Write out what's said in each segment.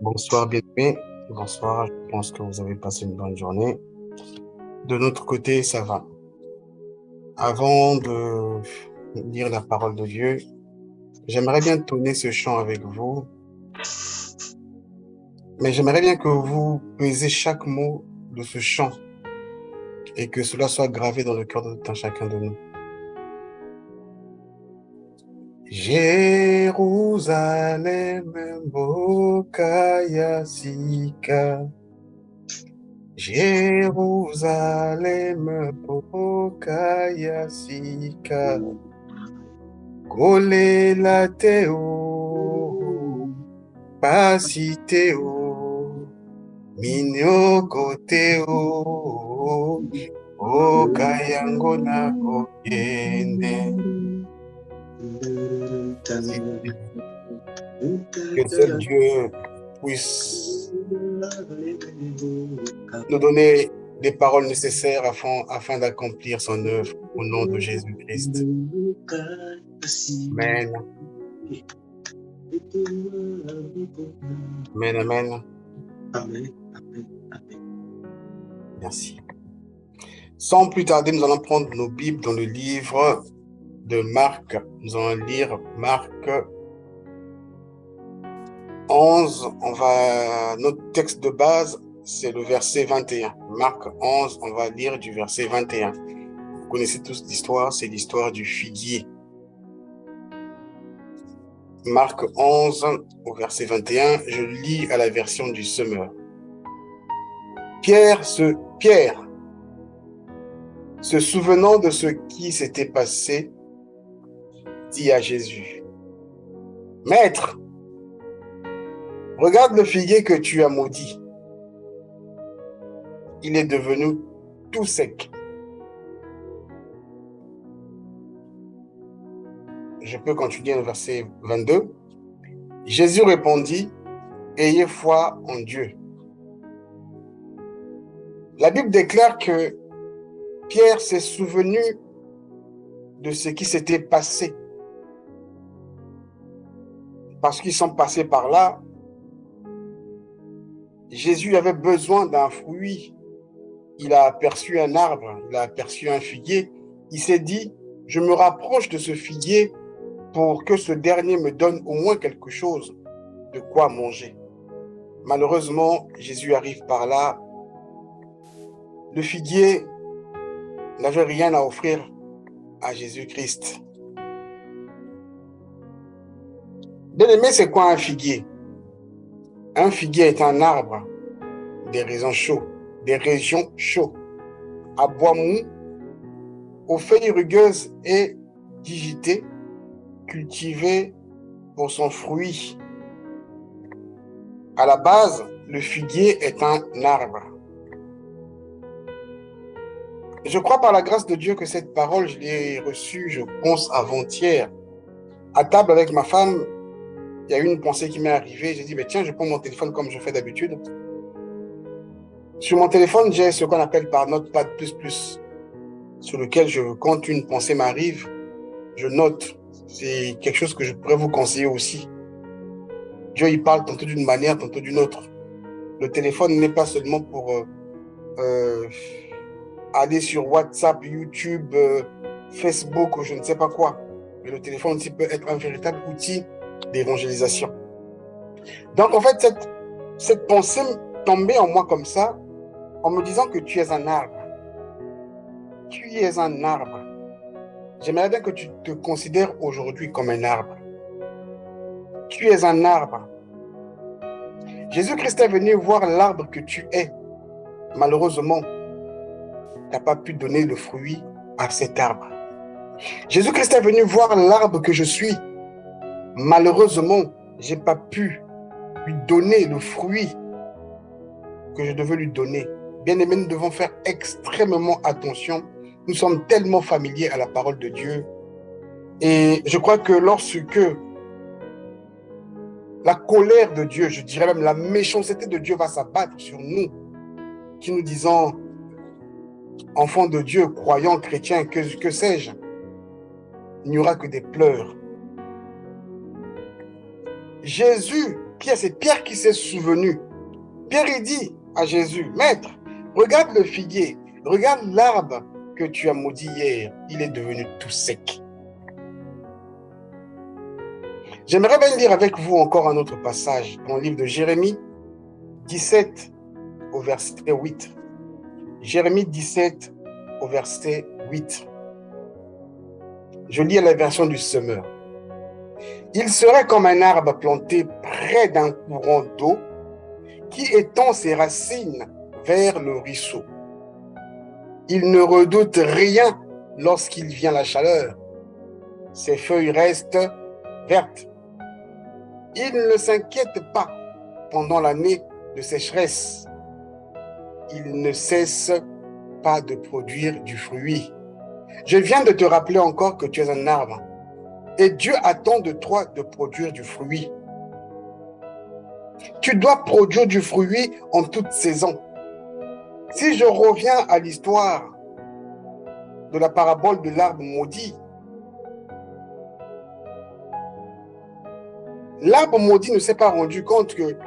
Bonsoir, bien-aimés. Bonsoir, je pense que vous avez passé une bonne journée. De notre côté, ça va. Avant de lire la parole de Dieu, j'aimerais bien tourner ce chant avec vous, mais j'aimerais bien que vous pesez chaque mot de ce chant et que cela soit gravé dans le cœur de tout un chacun de nous. Jérusalem, Bokaya Sika. Jérusalem, Bokaya Sika. Kolela teo, pasi teo, minyoko teo, okayango na kokende. Que seul Dieu puisse nous donner des paroles nécessaires afin d'accomplir son œuvre au nom de Jésus-Christ. Amen. Amen, amen. Amen. Merci. Sans plus tarder, nous allons prendre nos Bibles dans le livre de Marc. Nous allons lire Marc 11. Notre texte de base, c'est le verset 21. Marc 11, on va lire du verset 21. Vous connaissez tous l'histoire, c'est l'histoire du figuier. Marc 11, au verset 21, je lis à la version du Semeur. Pierre, se souvenant de ce qui s'était passé, dit à Jésus, « Maître, regarde le figuier que tu as maudit. Il est devenu tout sec. » Je peux continuer au verset 22. Jésus répondit, « Ayez foi en Dieu. » La Bible déclare que Pierre s'est souvenu de ce qui s'était passé. Parce qu'ils sont passés par là, Jésus avait besoin d'un fruit. Il a aperçu un arbre, il a aperçu un figuier. Il s'est dit, je me rapproche de ce figuier pour que ce dernier me donne au moins quelque chose de quoi manger. Malheureusement, Jésus arrive par là. Le figuier n'avait rien à offrir à Jésus-Christ. Bien-aimé, c'est quoi un figuier? Un figuier est un arbre des régions chaudes, à bois mou, aux feuilles rugueuses et digitées, cultivé pour son fruit. À la base, le figuier est un arbre. Je crois par la grâce de Dieu que cette parole, je l'ai reçue, je pense, avant-hier. À table avec ma femme, il y a eu une pensée qui m'est arrivée. J'ai dit, mais tiens, je prends mon téléphone comme je fais d'habitude. Sur mon téléphone, j'ai ce qu'on appelle par Notepad++, sur lequel, quand une pensée m'arrive, je note. C'est quelque chose que je pourrais vous conseiller aussi. Dieu, il parle tantôt d'une manière, tantôt d'une autre. Le téléphone n'est pas seulement pour aller sur WhatsApp, YouTube, Facebook ou je ne sais pas quoi. Mais le téléphone aussi peut être un véritable outil d'évangélisation. Donc, en fait, cette pensée tombait en moi comme ça, en me disant que tu es un arbre. Tu es un arbre. J'aimerais bien que tu te considères aujourd'hui comme un arbre. Tu es un arbre. Jésus-Christ est venu voir l'arbre que tu es. Malheureusement, tu n'as pas pu donner le fruit à cet arbre. Jésus-Christ est venu voir l'arbre que je suis. Malheureusement, je n'ai pas pu lui donner le fruit que je devais lui donner. Bien-aimés, nous devons faire extrêmement attention. Nous sommes tellement familiers à la parole de Dieu. Et je crois que lorsque la colère de Dieu, je dirais même la méchanceté de Dieu va s'abattre sur nous, qui nous disons enfants de Dieu, croyants, chrétiens, que sais-je, il n'y aura que des pleurs. Jésus Pierre, c'est Pierre qui s'est souvenu. Pierre, il dit à Jésus, Maître, regarde le figuier, regarde l'arbre que tu as maudit hier, il est devenu tout sec. J'aimerais bien lire avec vous encore un autre passage dans le livre de Jérémie 17 au verset 8. Jérémie 17 au verset 8. Je lis à la version du Semeur. Il serait comme un arbre planté près d'un courant d'eau qui étend ses racines vers le ruisseau. Il ne redoute rien lorsqu'il vient la chaleur. Ses feuilles restent vertes. Il ne s'inquiète pas pendant l'année de sécheresse. Il ne cesse pas de produire du fruit. Je viens de te rappeler encore que tu es un arbre et Dieu attend de toi de produire du fruit. Tu dois produire du fruit en toute saison. Si je reviens à l'histoire de la parabole de l'arbre maudit, l'arbre maudit ne s'est pas rendu compte que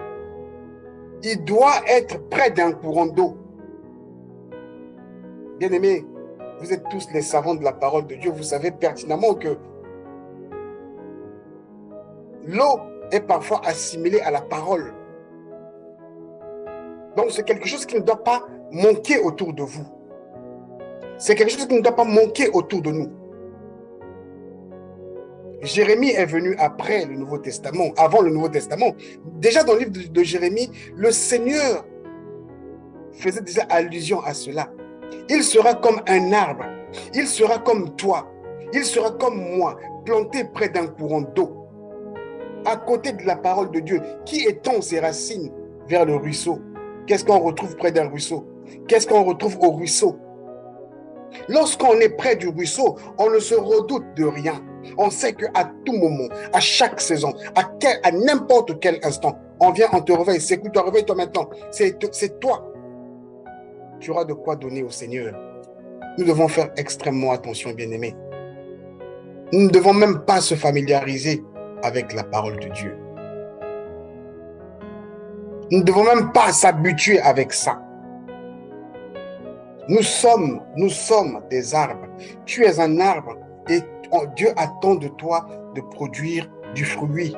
il doit être près d'un courant d'eau. Bien-aimés, vous êtes tous les savants de la parole de Dieu, vous savez pertinemment que l'eau est parfois assimilée à la parole. Donc c'est quelque chose qui ne doit pas manquer autour de vous. C'est quelque chose qui ne doit pas manquer autour de nous. Jérémie est venu après le Nouveau Testament, avant le Nouveau Testament. Déjà dans le livre de Jérémie, le Seigneur faisait déjà allusion à cela. Il sera comme un arbre, il sera comme toi, il sera comme moi, planté près d'un courant d'eau, à côté de la parole de Dieu, qui étend ses racines vers le ruisseau. Qu'est-ce qu'on retrouve près d'un ruisseau? Qu'est-ce qu'on retrouve au ruisseau? Lorsqu'on est près du ruisseau, on ne se redoute de rien. On sait qu'à tout moment, à chaque saison, à n'importe quel instant, on vient, on te réveille. C'est que toi, réveille-toi maintenant. C'est toi. Tu auras de quoi donner au Seigneur. Nous devons faire extrêmement attention, bien-aimés. Nous ne devons même pas se familiariser avec la parole de Dieu. Nous ne devons même pas s'habituer avec ça. Nous sommes des arbres. Tu es un arbre et Dieu attend de toi de produire du fruit.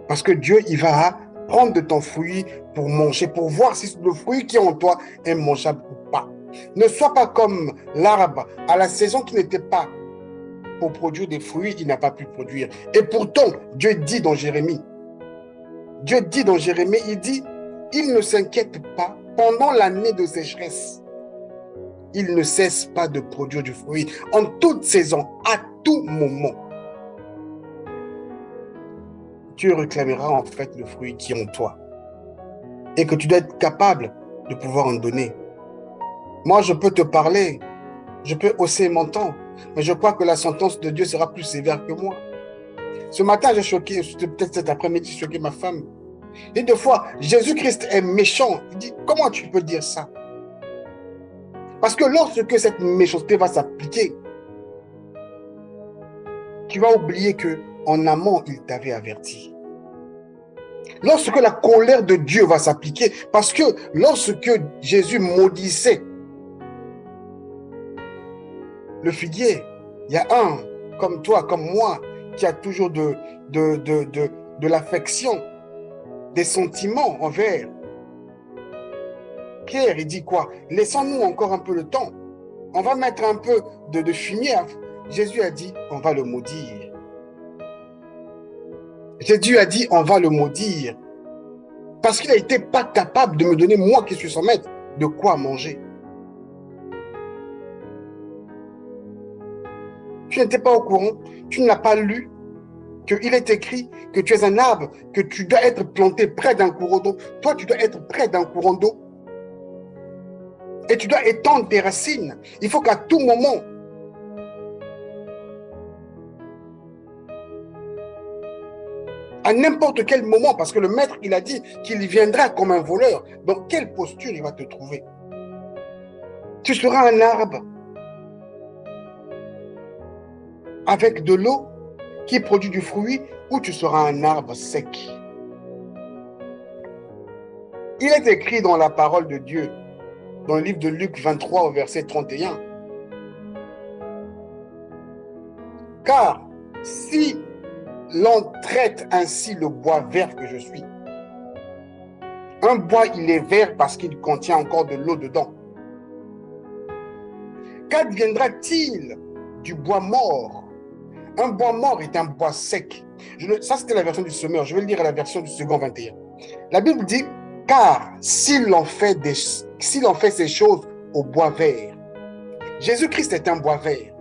Parce que Dieu, il va prendre de ton fruit pour manger, pour voir si le fruit qui est en toi est mangeable ou pas. Ne sois pas comme l'arbre à la saison qui n'était pas pour produire des fruits, il n'a pas pu produire. Et pourtant, Dieu dit dans Jérémie, il dit, il ne s'inquiète pas pendant l'année de sécheresse. Il ne cesse pas de produire du fruit en toute saison, à tout moment. Dieu réclamera en fait le fruit qui est en toi et que tu dois être capable de pouvoir en donner. Moi, je peux te parler, je peux hausser mon ton, mais je crois que la sentence de Dieu sera plus sévère que moi. Ce matin, j'ai choqué, peut-être cet après-midi, j'ai choqué ma femme. Et deux fois, Jésus-Christ est méchant. Il dit, comment tu peux dire ça? Parce que lorsque cette méchanceté va s'appliquer, tu vas oublier qu'en amont, il t'avait averti. Lorsque la colère de Dieu va s'appliquer, parce que lorsque Jésus maudissait le figuier, il y a un comme toi, comme moi, qui a toujours de l'affection, des sentiments envers. Pierre, il dit quoi? Laissons-nous encore un peu le temps. On va mettre un peu de fumier. Jésus a dit, on va le maudire. Jésus a dit, on va le maudire. Parce qu'il n'a été pas capable de me donner, moi qui suis son maître, de quoi manger. Tu n'étais pas au courant, tu ne l'as pas lu, qu'il est écrit que tu es un arbre, que tu dois être planté près d'un courant d'eau. Toi, tu dois être près d'un courant d'eau. Et tu dois étendre tes racines. Il faut qu'à tout moment, à n'importe quel moment, parce que le maître, il a dit qu'il viendra comme un voleur. Dans quelle posture il va te trouver? Tu seras un arbre avec de l'eau qui produit du fruit, ou tu seras un arbre sec. Il est écrit dans la parole de Dieu, dans le livre de Luc 23 au verset 31. Car si l'on traite ainsi le bois vert que je suis, un bois il est vert parce qu'il contient encore de l'eau dedans. Qu'adviendra-t-il du bois mort? Un bois mort est un bois sec. Ça, c'était la version du semeur. Je vais le lire à la version du second 21. La Bible dit, car si l'on fait ces choses au bois vert, Jésus-Christ est un bois vert.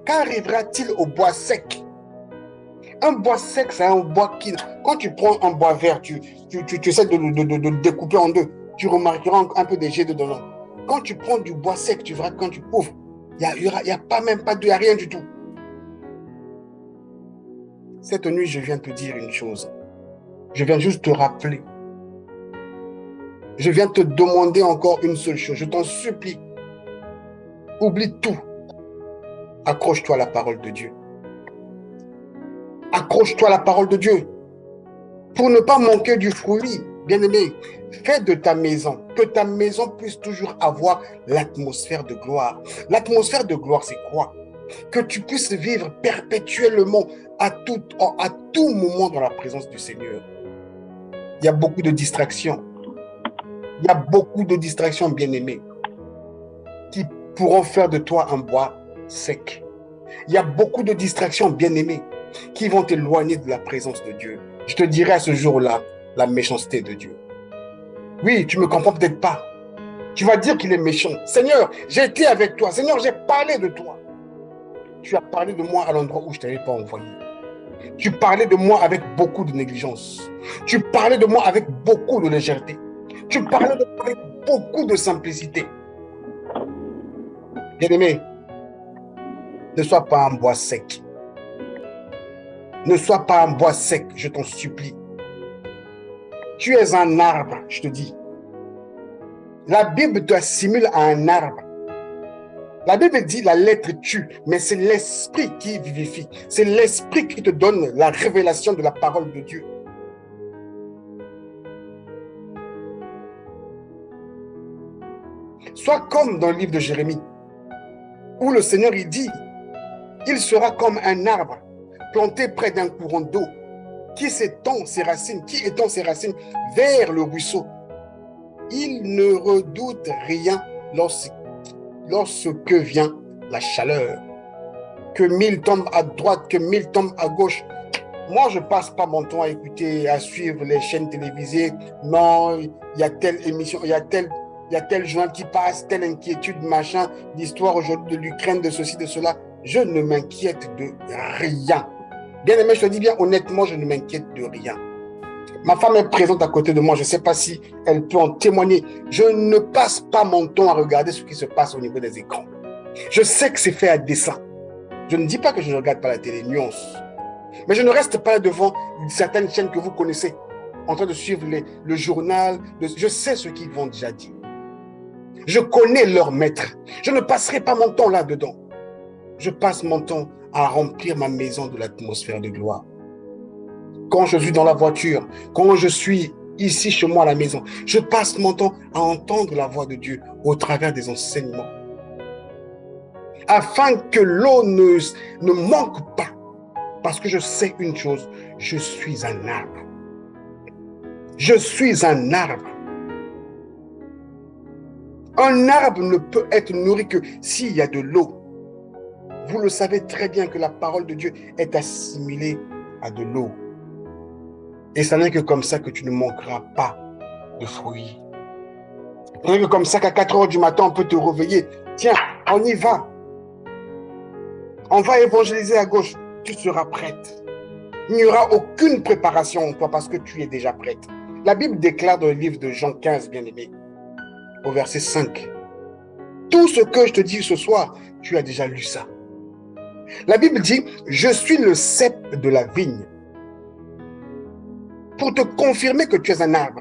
Qu'arrivera-t-il au bois sec? Un bois sec, c'est un bois qui... Quand tu prends un bois vert, tu essaies de le découper en deux. Tu remarqueras un peu des jets dedans. Quand tu prends du bois sec, tu verras que quand tu ouvres, il n'y a pas même pas de rien du tout. Cette nuit, je viens te dire une chose. Je viens juste te rappeler. Je viens te demander encore une seule chose. Je t'en supplie. Oublie tout. Accroche-toi à la parole de Dieu. Accroche-toi à la parole de Dieu. Pour ne pas manquer du fruit, bien-aimé, fais de ta maison, que ta maison puisse toujours avoir l'atmosphère de gloire. L'atmosphère de gloire, c'est quoi? Que tu puisses vivre perpétuellement à tout moment dans la présence du Seigneur. Il y a beaucoup de distractions. Il y a beaucoup de distractions, bien-aimés, qui pourront faire de toi un bois sec. Il y a beaucoup de distractions, bien-aimés, qui vont t'éloigner de la présence de Dieu. Je te dirai à ce jour-là la méchanceté de Dieu. Oui, tu ne me comprends peut-être pas. Tu vas dire qu'il est méchant. Seigneur, j'ai été avec toi. Seigneur, j'ai parlé de toi. Tu as parlé de moi à l'endroit où je ne t'avais pas envoyé. Tu parlais de moi avec beaucoup de négligence. Tu parlais de moi avec beaucoup de légèreté. Tu parlais de moi avec beaucoup de simplicité. Bien-aimé, ne sois pas un bois sec. Ne sois pas un bois sec, je t'en supplie. Tu es un arbre, je te dis. La Bible t'assimile à un arbre. La Bible dit la lettre tue, mais c'est l'esprit qui vivifie. C'est l'esprit qui te donne la révélation de la parole de Dieu. Sois comme dans le livre de Jérémie, où le Seigneur il dit, il sera comme un arbre planté près d'un courant d'eau, qui étend ses racines vers le ruisseau. Il ne redoute rien lorsque vient la chaleur. Que 1000 tombent à droite, que 1000 tombent à gauche. Moi, je ne passe pas mon temps à écouter, à suivre les chaînes télévisées. Non, il y a telle émission, il y a tel journal qui passe, telle inquiétude, machin, l'histoire aujourd'hui de l'Ukraine, de ceci, de cela. Je ne m'inquiète de rien. Bien aimé, je te dis bien honnêtement, je ne m'inquiète de rien. Ma femme est présente à côté de moi, je ne sais pas si elle peut en témoigner. Je ne passe pas mon temps à regarder ce qui se passe au niveau des écrans. Je sais que c'est fait à dessein. Je ne dis pas que je ne regarde pas la télé, nuance. Mais je ne reste pas devant certaines chaînes que vous connaissez, en train de suivre le journal. Je sais ce qu'ils vont déjà dire. Je connais leur maître. Je ne passerai pas mon temps là-dedans. Je passe mon temps à remplir ma maison de l'atmosphère de gloire. Quand je suis dans la voiture, quand je suis ici chez moi à la maison, je passe mon temps à entendre la voix de Dieu au travers des enseignements. Afin que l'eau ne manque pas. Parce que je sais une chose, je suis un arbre. Je suis un arbre. Un arbre ne peut être nourri que s'il y a de l'eau. Vous le savez très bien que la parole de Dieu est assimilée à de l'eau. Et ce n'est que comme ça que tu ne manqueras pas de fruits. Ce n'est que comme ça qu'à 4 heures du matin, on peut te réveiller. Tiens, on y va. On va évangéliser à gauche. Tu seras prête. Il n'y aura aucune préparation en toi parce que tu es déjà prête. La Bible déclare dans le livre de Jean 15, bien-aimé, au verset 5. Tout ce que je te dis ce soir, tu as déjà lu ça. La Bible dit, je suis le cep de la vigne. Pour te confirmer que tu es un arbre.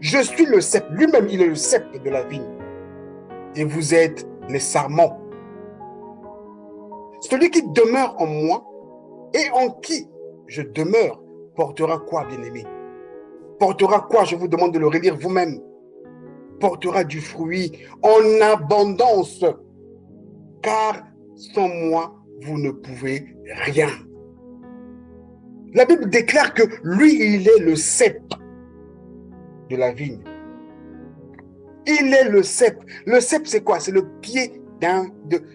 Je suis le cep. Lui-même, il est le cep de la vigne. Et vous êtes les sarments. Celui qui demeure en moi et en qui je demeure portera quoi, bien-aimé? portera quoi? Je vous demande de le relire vous-même. Portera du fruit en abondance, car sans moi, vous ne pouvez rien. La Bible déclare que lui, il est le cep de la vigne. Il est le cep. Le cep, c'est quoi? C'est le pied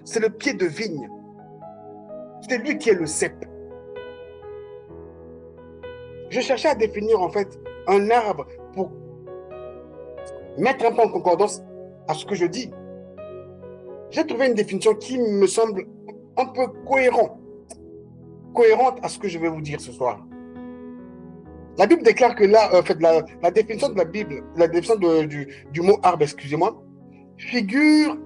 c'est le pied de vigne. C'est lui qui est le cep. Je cherchais à définir en fait un arbre pour mettre un peu en concordance à ce que je dis. J'ai trouvé une définition qui me semble un peu cohérente à ce que je vais vous dire ce soir. La Bible déclare que là, en fait, la définition de la Bible, la définition du mot arbre, excusez-moi, figure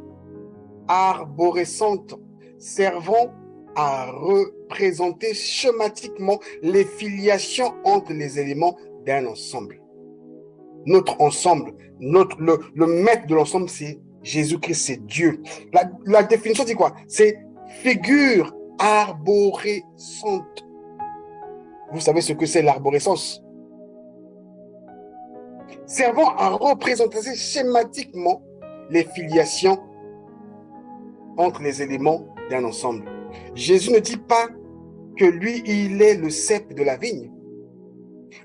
arborescente servant à représenter schématiquement les filiations entre les éléments d'un ensemble. Notre ensemble, le maître de l'ensemble, c'est Jésus-Christ, c'est Dieu. La définition dit quoi? C'est figure arborescente. Vous savez ce que c'est l'arborescence? Servant à représenter schématiquement les filiations entre les éléments d'un ensemble. Jésus ne dit pas que lui, il est le cep de la vigne.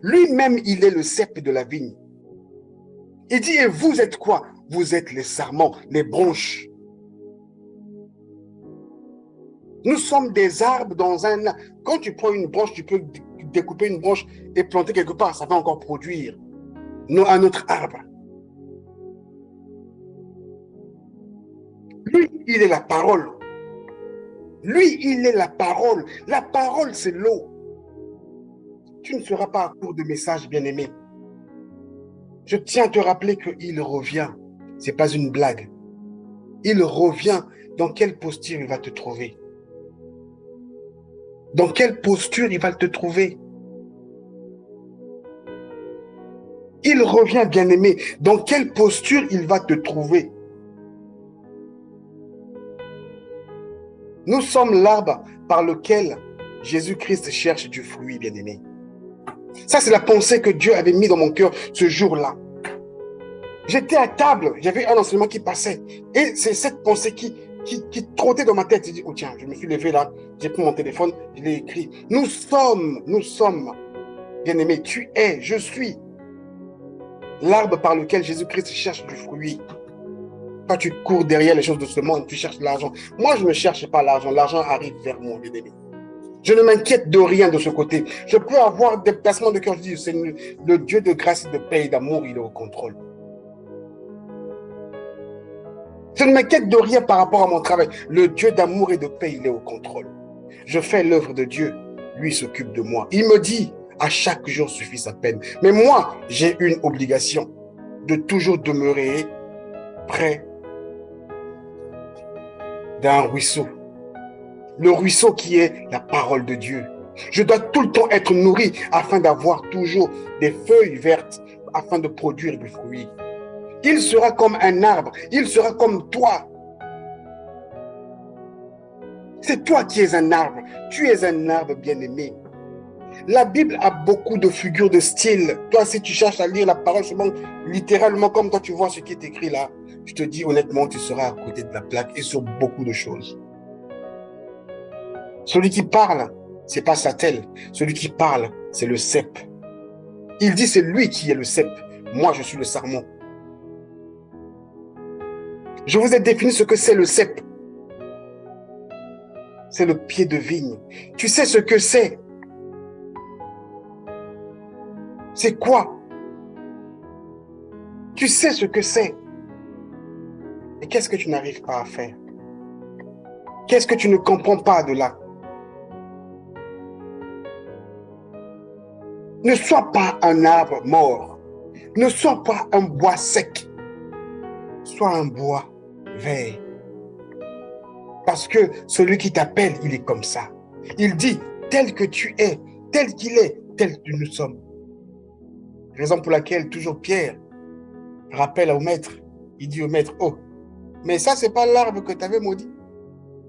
Lui-même, il est le cep de la vigne. Il dit, et vous êtes quoi? Vous êtes les sarments, les branches. Nous sommes des arbres dans un... Quand tu prends une branche, tu peux découper une branche et planter quelque part, ça va encore produire un autre arbre. Lui, il est la parole. Lui, il est la parole. La parole, c'est l'eau. Tu ne seras pas à court de messages, bien-aimé. Je tiens à te rappeler qu'il revient. Ce n'est pas une blague. Il revient. Dans quelle posture il va te trouver? Dans quelle posture il va te trouver? Il revient, bien-aimé. Dans quelle posture il va te trouver? Nous sommes l'arbre par lequel Jésus-Christ cherche du fruit, bien-aimé. Ça, c'est la pensée que Dieu avait mis dans mon cœur ce jour-là. J'étais à table, j'avais un enseignement qui passait. Et c'est cette pensée qui trottait dans ma tête. J'ai dit, oh tiens, je me suis levé là, j'ai pris mon téléphone, je l'ai écrit. Nous sommes, bien-aimé, tu es, je suis l'arbre par lequel Jésus-Christ cherche du fruit. Toi, tu cours derrière les choses de ce monde, tu cherches l'argent. Moi, je ne cherche pas l'argent, l'argent arrive vers moi, bien-aimé. Je ne m'inquiète de rien de ce côté. Je peux avoir des placements de cœur. Je dis, c'est le Dieu de grâce et de paix et d'amour, il est au contrôle. Je ne m'inquiète de rien par rapport à mon travail. Le Dieu d'amour et de paix, il est au contrôle. Je fais l'œuvre de Dieu. Lui s'occupe de moi. Il me dit, à chaque jour suffit sa peine. Mais moi, j'ai une obligation de toujours demeurer près d'un ruisseau. Le ruisseau qui est la parole de Dieu. Je dois tout le temps être nourri afin d'avoir toujours des feuilles vertes, afin de produire du fruit. Il sera comme un arbre, il sera comme toi. C'est toi qui es un arbre, tu es un arbre bien-aimé. La Bible a beaucoup de figures de style. Toi, si tu cherches à lire la parole seulement littéralement comme toi tu vois ce qui est écrit là, je te dis honnêtement, tu seras à côté de la plaque et sur beaucoup de choses. Celui qui parle, c'est pas Satel. Celui qui parle, c'est le cep. Il dit c'est lui qui est le cep. Moi, je suis le sarment. Je vous ai défini ce que c'est le cep. C'est le pied de vigne. Tu sais ce que c'est? C'est quoi? Tu sais ce que c'est? Et qu'est-ce que tu n'arrives pas à faire? Qu'est-ce que tu ne comprends pas de là? Ne sois pas un arbre mort. Ne sois pas un bois sec. Sois un bois vert. Parce que celui qui t'appelle, il est comme ça. Il dit, tel que tu es, tel qu'il est, tel que nous sommes. Raison pour laquelle toujours Pierre rappelle au maître. Il dit au maître, oh, mais ça, c'est pas l'arbre que tu avais maudit.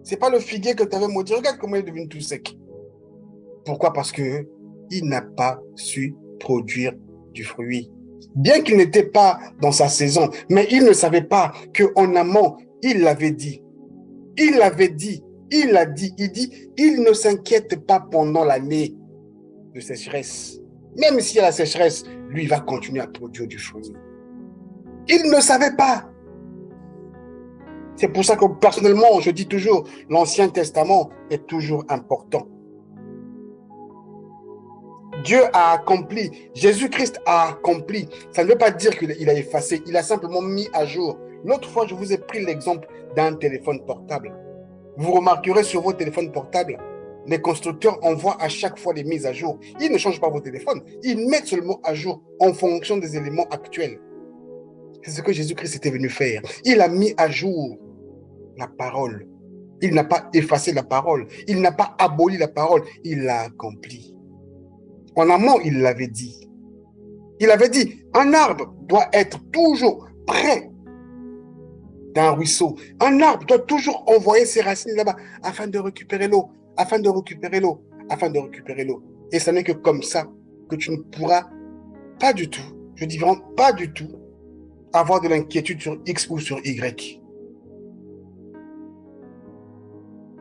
C'est pas le figuier que tu avais maudit. Regarde comment il est devenu tout sec. Pourquoi? Parce que il n'a pas su produire du fruit. Bien qu'il n'était pas dans sa saison, mais il ne savait pas qu'en amont, il l'avait dit. Il l'avait dit, il l'a dit, il dit, il ne s'inquiète pas pendant l'année de sécheresse. Même s'il y a la sécheresse, lui va continuer à produire du fruit. Il ne savait pas. C'est pour ça que personnellement, je dis toujours, l'Ancien Testament est toujours important. Dieu a accompli, Jésus-Christ a accompli. Ça ne veut pas dire qu'il a effacé, il a simplement mis à jour. L'autre fois, je vous ai pris l'exemple d'un téléphone portable. Vous remarquerez sur vos téléphones portables, les constructeurs envoient à chaque fois les mises à jour. Ils ne changent pas vos téléphones, ils mettent seulement à jour en fonction des éléments actuels. C'est ce que Jésus-Christ était venu faire. Il a mis à jour la parole. Il n'a pas effacé la parole. Il n'a pas aboli la parole. Il l'a accompli. En amont, il l'avait dit. Il avait dit, un arbre doit être toujours près d'un ruisseau. Un arbre doit toujours envoyer ses racines là-bas afin de récupérer l'eau, afin de récupérer l'eau, afin de récupérer l'eau. Et ce n'est que comme ça que tu ne pourras pas du tout, je dis vraiment pas du tout, avoir de l'inquiétude sur X ou sur Y.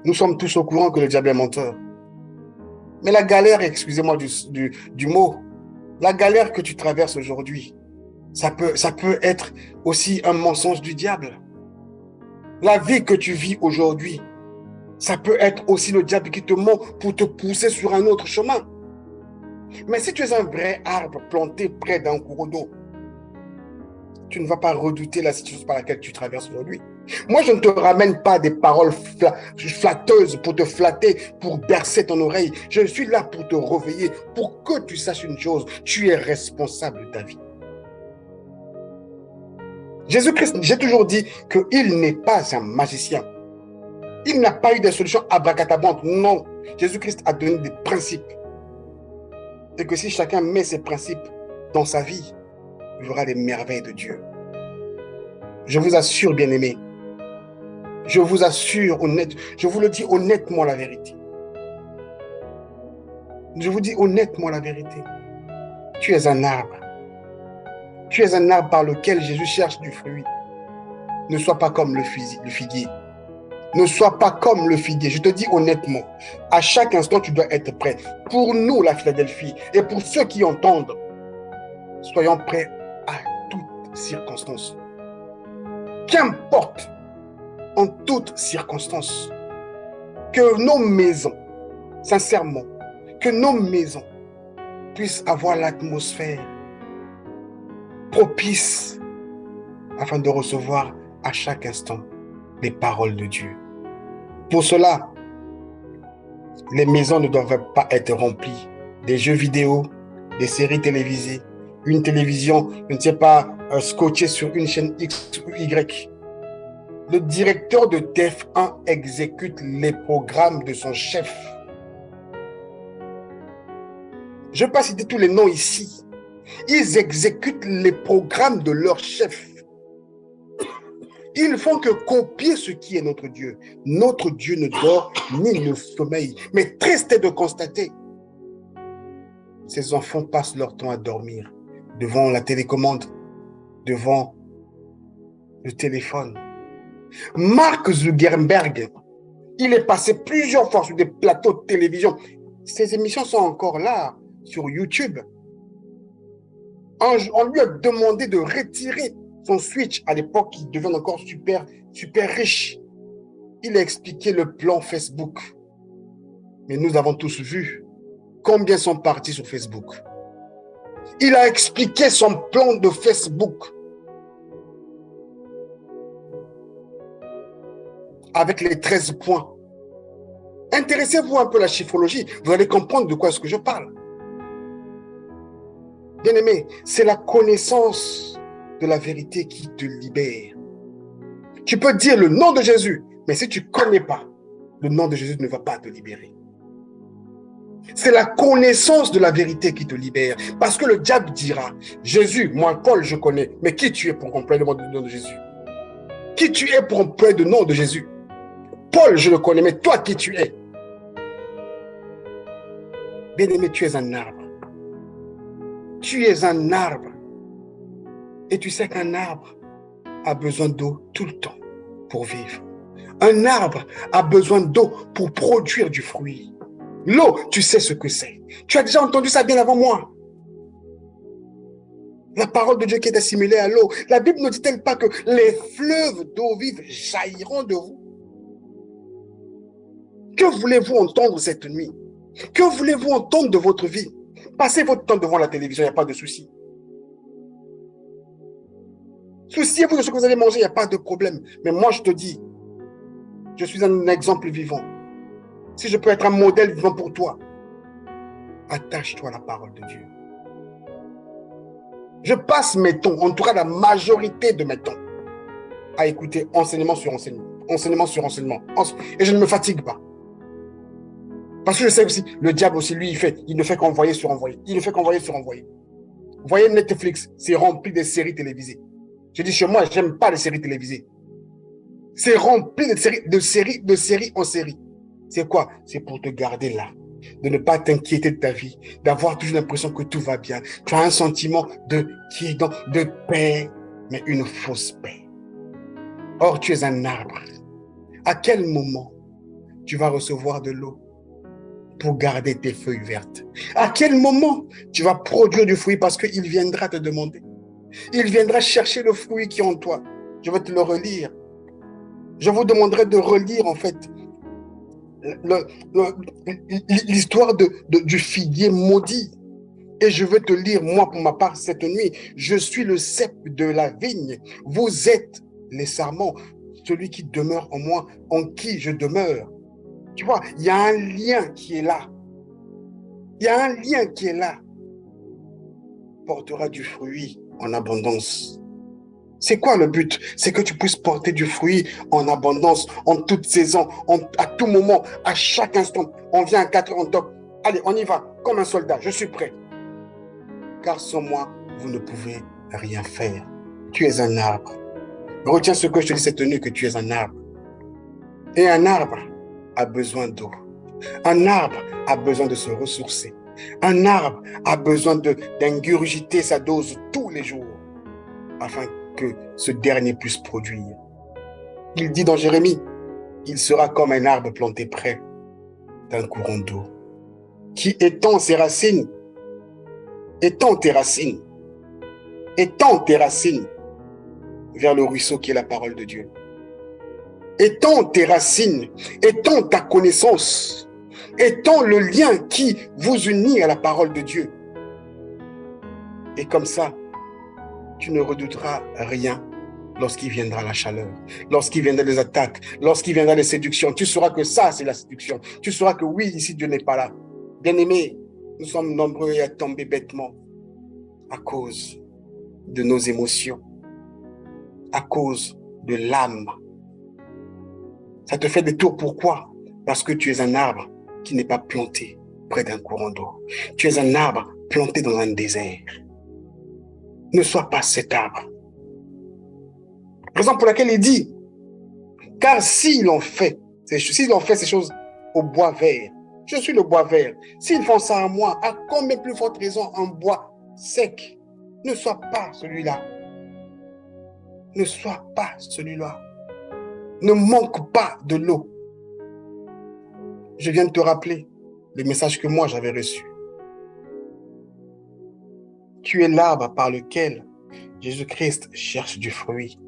Nous sommes tous au courant que le diable est menteur. Mais la galère, excusez-moi du mot, la galère que tu traverses aujourd'hui, ça peut être aussi un mensonge du diable. La vie que tu vis aujourd'hui, ça peut être aussi le diable qui te ment pour te pousser sur un autre chemin. Mais si tu es un vrai arbre planté près d'un cours d'eau, tu ne vas pas redouter la situation par laquelle tu traverses aujourd'hui. Moi, je ne te ramène pas des paroles flatteuses pour te flatter, pour bercer ton oreille. Je suis là pour te réveiller, pour que tu saches une chose, tu es responsable de ta vie. Jésus-Christ, j'ai toujours dit qu'il n'est pas un magicien. Il n'a pas eu des solutions abracadabrantes. Non, Jésus-Christ a donné des principes. Et que si chacun met ses principes dans sa vie, il verra les merveilles de Dieu. Je vous assure, bien-aimés, je vous assure, je vous le dis honnêtement la vérité. Je vous dis honnêtement la vérité. Tu es un arbre. Tu es un arbre par lequel Jésus cherche du fruit. Ne sois pas comme le figuier. Ne sois pas comme le figuier. Je te dis honnêtement, à chaque instant, tu dois être prêt. Pour nous, la Philadelphie, et pour ceux qui entendent, soyons prêts à toutes circonstances. Qu'importe, en toutes circonstances, que nos maisons, sincèrement, que nos maisons puissent avoir l'atmosphère propice afin de recevoir à chaque instant les paroles de Dieu. Pour cela, les maisons ne doivent pas être remplies des jeux vidéo, des séries télévisées, une télévision, je ne sais pas, scotchée sur une chaîne X ou Y. Le directeur de TF1 exécute les programmes de son chef. Je ne vais pas citer tous les noms ici. Ils exécutent les programmes de leur chef. Ils ne font que copier ce qui est notre Dieu. Notre Dieu ne dort ni ne sommeille. Mais triste est de constater, ces enfants passent leur temps à dormir devant la télécommande, devant le téléphone. Mark Zuckerberg, il est passé plusieurs fois sur des plateaux de télévision. Ces émissions sont encore là, sur YouTube. On lui a demandé de retirer son Switch. À l'époque, il devient encore super riche. Il a expliqué le plan Facebook. Mais nous avons tous vu combien sont partis sur Facebook. Il a expliqué son plan de Facebook avec les 13 points. Intéressez-vous un peu à la chiffrologie, vous allez comprendre de quoi est-ce que je parle. Bien-aimé, c'est la connaissance de la vérité qui te libère. Tu peux dire le nom de Jésus, mais si tu ne connais pas, le nom de Jésus ne va pas te libérer. C'est la connaissance de la vérité qui te libère. Parce que le diable dira, Jésus, moi Paul, je connais, mais qui tu es pour employer le nom de Jésus? Qui tu es pour employer le nom de Jésus? Paul, je le connais, mais toi, qui tu es? Bien-aimé, tu es un arbre. Tu es un arbre. Et tu sais qu'un arbre a besoin d'eau tout le temps pour vivre. Un arbre a besoin d'eau pour produire du fruit. L'eau, tu sais ce que c'est. Tu as déjà entendu ça bien avant moi. La parole de Dieu qui est assimilée à l'eau. La Bible ne dit-elle pas que les fleuves d'eau vive jailliront de vous? Que voulez-vous entendre cette nuit? Que voulez-vous entendre de votre vie? Passez votre temps devant la télévision, il n'y a pas de souci. Souciez-vous de ce que vous allez manger, il n'y a pas de problème. Mais moi, je te dis, je suis un exemple vivant. Si je peux être un modèle vivant pour toi, attache-toi à la parole de Dieu. Je passe mes temps, en tout cas la majorité de mes temps, à écouter enseignement sur enseignement, et je ne me fatigue pas. Parce que je sais aussi, le diable aussi, lui, il ne fait qu'envoyer sur envoyer. Il ne fait qu'envoyer sur envoyer. Vous voyez, Netflix, c'est rempli de séries télévisées. Je dis, chez moi, je n'aime pas les séries télévisées. C'est rempli de séries en série. C'est quoi? C'est pour te garder là, de ne pas t'inquiéter de ta vie, d'avoir toujours l'impression que tout va bien. Tu as un sentiment de paix, mais une fausse paix. Or, tu es un arbre. À quel moment tu vas recevoir de l'eau pour garder tes feuilles vertes? À quel moment tu vas produire du fruit parce qu'il viendra te demander? Il viendra chercher le fruit qui est en toi. Je vais te le relire. Je vous demanderai de relire en fait l'histoire du figuier maudit. Et je vais te lire, moi, pour ma part, cette nuit. Je suis le cep de la vigne. Vous êtes les sarments. Celui qui demeure en moi, en qui je demeure. Tu vois, il y a un lien qui est là. Il y a un lien qui est là. Portera du fruit en abondance. C'est quoi le but? C'est que tu puisses porter du fruit en abondance, en toute saison, à tout moment, à chaque instant. On vient à 4 heures en top. Allez, on y va, comme un soldat, je suis prêt. Car sans moi, vous ne pouvez rien faire. Tu es un arbre. Retiens ce que je te dis cette nuit, que tu es un arbre. Et un arbre a besoin d'eau. Un arbre a besoin de se ressourcer. Un arbre a besoin d'ingurgiter sa dose tous les jours afin que ce dernier puisse produire. Il dit dans Jérémie, il sera comme un arbre planté près d'un courant d'eau, qui étend tes racines vers le ruisseau qui est la parole de Dieu. Étends tes racines, étends ta connaissance, étends le lien qui vous unit à la parole de Dieu. Et comme ça, tu ne redouteras rien lorsqu'il viendra la chaleur, lorsqu'il viendra les attaques, lorsqu'il viendra les séductions. Tu sauras que ça, c'est la séduction. Tu sauras que oui, ici, Dieu n'est pas là. Bien-aimés, nous sommes nombreux à tomber bêtement à cause de nos émotions, à cause de l'âme. Ça te fait des tours, pourquoi? Parce que tu es un arbre qui n'est pas planté près d'un courant d'eau. Tu es un arbre planté dans un désert. Ne sois pas cet arbre. Raison pour laquelle il dit, car s'ils ont fait ces choses au bois vert, je suis le bois vert. S'ils font ça à moi, à combien plus forte raison un bois sec? Ne sois pas celui-là. Ne sois pas celui-là. Ne manque pas de l'eau. Je viens de te rappeler le message que moi j'avais reçu. Tu es l'arbre par lequel Jésus-Christ cherche du fruit.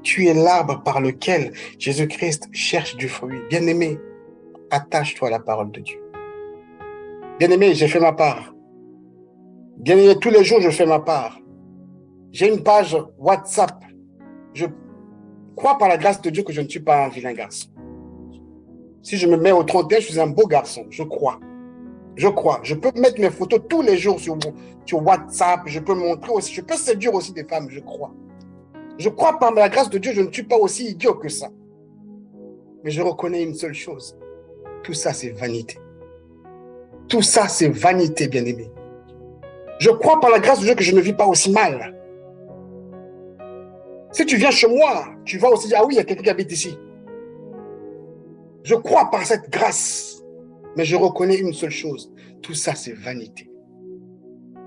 Tu es l'arbre par lequel Jésus-Christ cherche du fruit. Bien-aimé, attache-toi à la parole de Dieu. Bien-aimé, j'ai fait ma part. Bien-aimé, tous les jours, je fais ma part. J'ai une page WhatsApp. Je crois par la grâce de Dieu que je ne suis pas un vilain garçon. Si je me mets au 31, je suis un beau garçon, je crois. Je crois. Je peux mettre mes photos tous les jours sur WhatsApp. Je peux montrer aussi. Je peux séduire aussi des femmes, je crois. Je crois par la grâce de Dieu, je ne suis pas aussi idiot que ça. Mais je reconnais une seule chose. Tout ça, c'est vanité. Tout ça, c'est vanité, bien-aimé. Je crois par la grâce de Dieu que je ne vis pas aussi mal. Si tu viens chez moi, tu vas aussi dire, ah oui, il y a quelqu'un qui habite ici. Je crois par cette grâce. Mais je reconnais une seule chose. Tout ça, c'est vanité.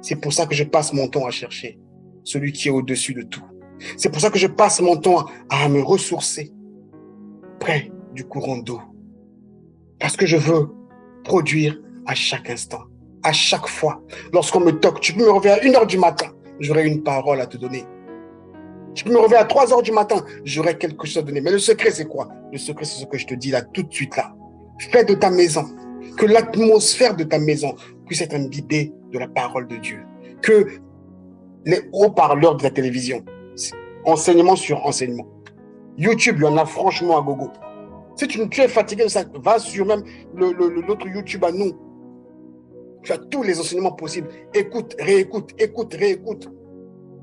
C'est pour ça que je passe mon temps à chercher celui qui est au-dessus de tout. C'est pour ça que je passe mon temps à me ressourcer près du courant d'eau. Parce que je veux produire à chaque instant, à chaque fois. Lorsqu'on me toque, tu peux me réveiller à 1h du matin, j'aurai une parole à te donner. Tu peux me réveiller à 3h du matin, j'aurai quelque chose à donner. Mais le secret, c'est quoi? Le secret, c'est ce que je te dis là, tout de suite là. Fais de ta maison, que l'atmosphère de ta maison puisse être imbibée de la parole de Dieu. Que les haut-parleurs de la télévision, enseignement sur enseignement. YouTube, il y en a franchement à gogo. Si tu es fatigué de ça, va sur même l'autre YouTube à nous. Tu as tous les enseignements possibles. Écoute, réécoute, écoute, réécoute.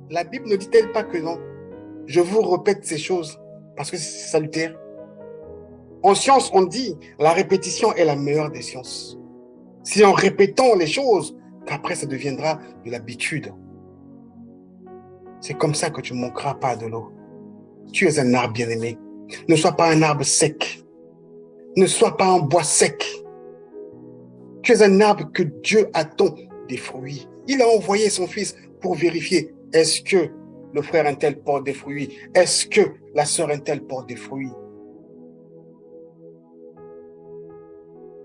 La Bible ne dit-elle pas que non? Je vous répète ces choses parce que c'est salutaire. En science, on dit la répétition est la meilleure des sciences. C'est en répétant les choses qu'après ça deviendra de l'habitude. C'est comme ça que tu ne manqueras pas de l'eau. Tu es un arbre bien-aimé. Ne sois pas un arbre sec. Ne sois pas un bois sec. Tu es un arbre que Dieu attend des fruits. Il a envoyé son fils pour vérifier, est-ce que le frère un tel porte des fruits? Est-ce que la sœur un tel porte des fruits?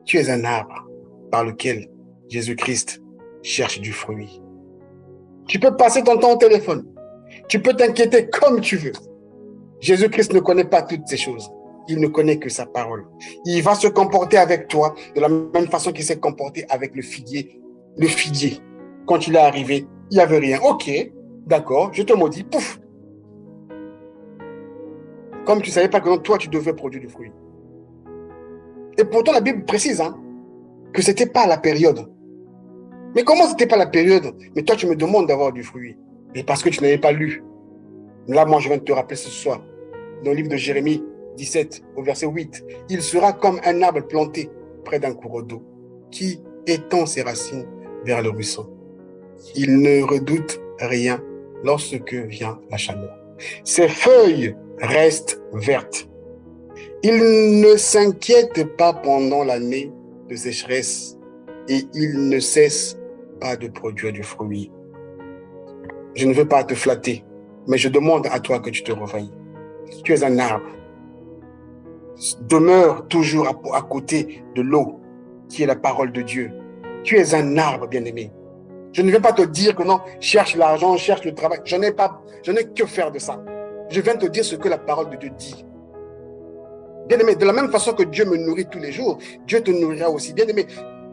Tu es un arbre par lequel Jésus-Christ cherche du fruit. Tu peux passer ton temps au téléphone. Tu peux t'inquiéter comme tu veux. Jésus-Christ ne connaît pas toutes ces choses. Il ne connaît que sa parole. Il va se comporter avec toi de la même façon qu'il s'est comporté avec le figuier. Le figuier, quand il est arrivé, il n'y avait rien. Ok, d'accord, je te maudis, pouf. Comme tu ne savais pas que toi, tu devais produire du fruit. Et pourtant, la Bible précise que ce n'était pas la période. Mais comment ce n'était pas la période? Mais toi, tu me demandes d'avoir du fruit. Mais parce que tu n'avais pas lu. Là, moi, je viens de te rappeler ce soir, dans le livre de Jérémie 17, au verset 8. Il sera comme un arbre planté près d'un courant d'eau, qui étend ses racines vers le ruisseau. Il ne redoute rien lorsque vient la chaleur. Ses feuilles restent vertes. Il ne s'inquiète pas pendant l'année de sécheresse et il ne cesse pas de produire du fruit. Je ne veux pas te flatter, mais je demande à toi que tu te réveilles. Tu es un arbre. Demeure toujours à côté de l'eau, qui est la parole de Dieu. Tu es un arbre, bien-aimé. Je ne vais pas te dire que non, cherche l'argent, cherche le travail. Je n'ai que faire de ça. Je viens te dire ce que la parole de Dieu dit. Bien-aimé, de la même façon que Dieu me nourrit tous les jours, Dieu te nourrira aussi. Bien-aimé,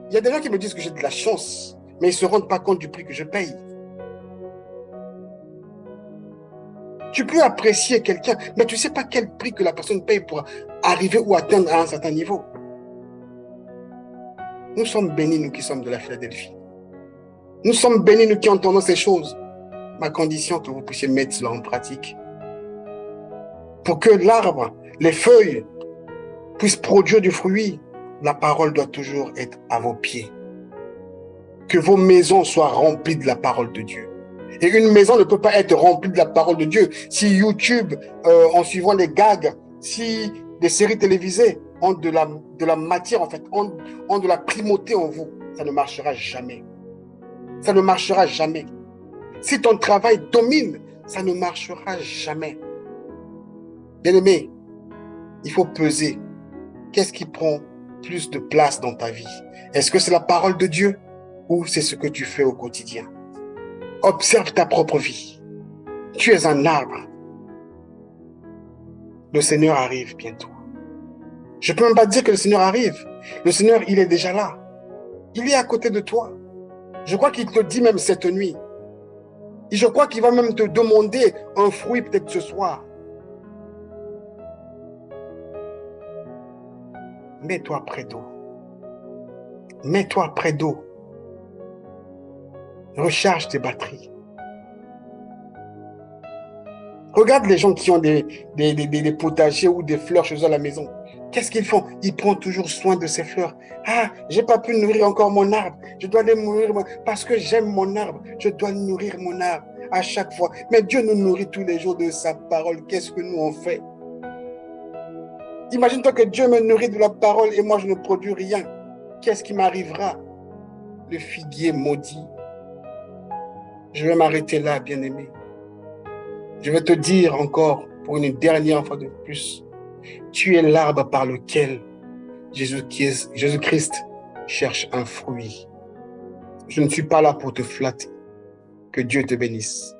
il y a des gens qui me disent que j'ai de la chance, mais ils ne se rendent pas compte du prix que je paye. Tu peux apprécier quelqu'un, mais tu ne sais pas quel prix que la personne paye pour arriver ou atteindre à un certain niveau. Nous sommes bénis, nous qui sommes de la Philadelphie. Nous sommes bénis, nous qui entendons ces choses. Ma condition que vous puissiez mettre cela en pratique. Pour que l'arbre, les feuilles, puissent produire du fruit, la parole doit toujours être à vos pieds. Que vos maisons soient remplies de la parole de Dieu. Et une maison ne peut pas être remplie de la parole de Dieu si YouTube, en suivant les gags, si des séries télévisées ont de la matière, en fait, ont de la primauté en vous. Ça ne marchera jamais. Ça ne marchera jamais. Si ton travail domine, ça ne marchera jamais. Bien-aimé, il faut peser. Qu'est-ce qui prend plus de place dans ta vie? Est-ce que c'est la parole de Dieu ou c'est ce que tu fais au quotidien? Observe ta propre vie. Tu es un arbre. Le Seigneur arrive bientôt. Je ne peux même pas dire que le Seigneur arrive. Le Seigneur, il est déjà là. Il est à côté de toi. Je crois qu'il te dit même cette nuit. Et je crois qu'il va même te demander un fruit peut-être ce soir. Mets-toi près d'eau. Mets-toi près d'eau. Recharge tes batteries. Regarde les gens qui ont des potagers ou des fleurs chez eux à la maison. Qu'est-ce qu'ils font? Ils prennent toujours soin de ces fleurs. Ah, j'ai pas pu nourrir encore mon arbre. Je dois les nourrir parce que j'aime mon arbre. Je dois nourrir mon arbre à chaque fois. Mais Dieu nous nourrit tous les jours de sa parole. Qu'est-ce que nous on fait? Imagine-toi que Dieu me nourrit de la parole et moi je ne produis rien. Qu'est-ce qui m'arrivera? Le figuier maudit. Je vais m'arrêter là, bien-aimé. Je vais te dire encore, pour une dernière fois de plus, tu es l'arbre par lequel Jésus-Christ cherche un fruit. Je ne suis pas là pour te flatter. Que Dieu te bénisse.